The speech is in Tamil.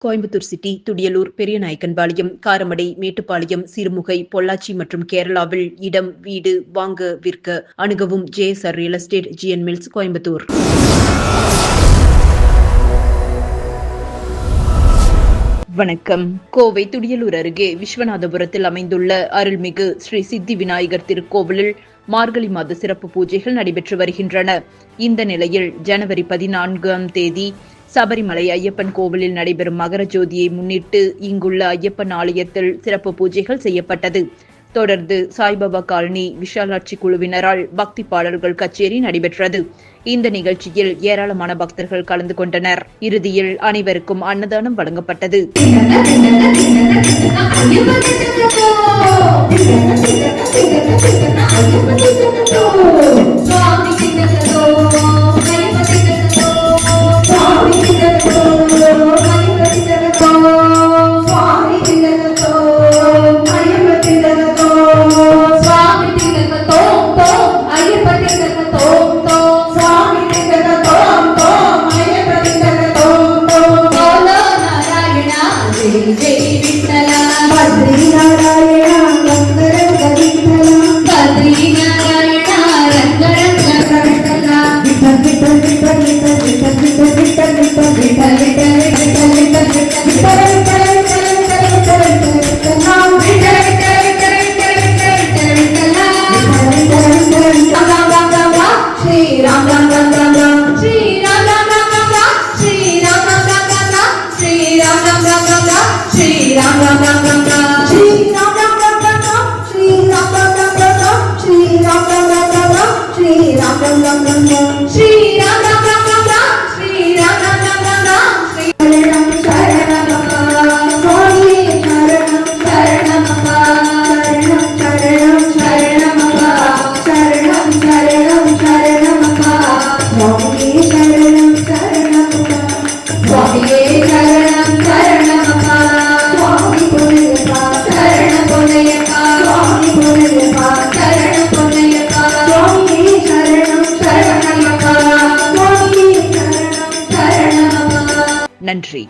கோயம்புத்தூர் சிட்டி, துடியலூர், பெரியநாயக்கன்பாளையம், காரமடை, மேட்டுப்பாளையம், சிறுமுகை, பொள்ளாச்சி மற்றும் கேரளாவில் இடம், வீடு வாங்க விற்க அணுகவும் JSR real estate, GN mills, Coimbatore. வணக்கம். கோவை துடியலூர் அருகே விஸ்வநாதபுரத்தில் அமைந்துள்ள அருள்மிகு ஸ்ரீ சித்தி விநாயகர் திருக்கோவிலில் மார்கழி மாத சிறப்பு பூஜைகள் நடைபெற்று வருகின்றன. இந்த நிலையில் ஜனவரி 14ஆம் தேதி சபரிமலை ஐயப்பன் கோவிலில் நடைபெறும் மகர ஜோதியை முன்னிட்டு இங்குள்ள ஐயப்பன் ஆலயத்தில் சிறப்பு பூஜைகள் செய்யப்பட்டது. தொடர்ந்து சாய்பாபா காலனி விஷாலாட்சி குழுவினரால் பக்தி பாடல்கள் கச்சேரி நடைபெற்றது. இந்த நிகழ்ச்சியில் ஏராளமான பக்தர்கள் கலந்து கொண்டனர். இறுதியில் அனைவருக்கும் அன்னதானம் வழங்கப்பட்டது. நன்றி.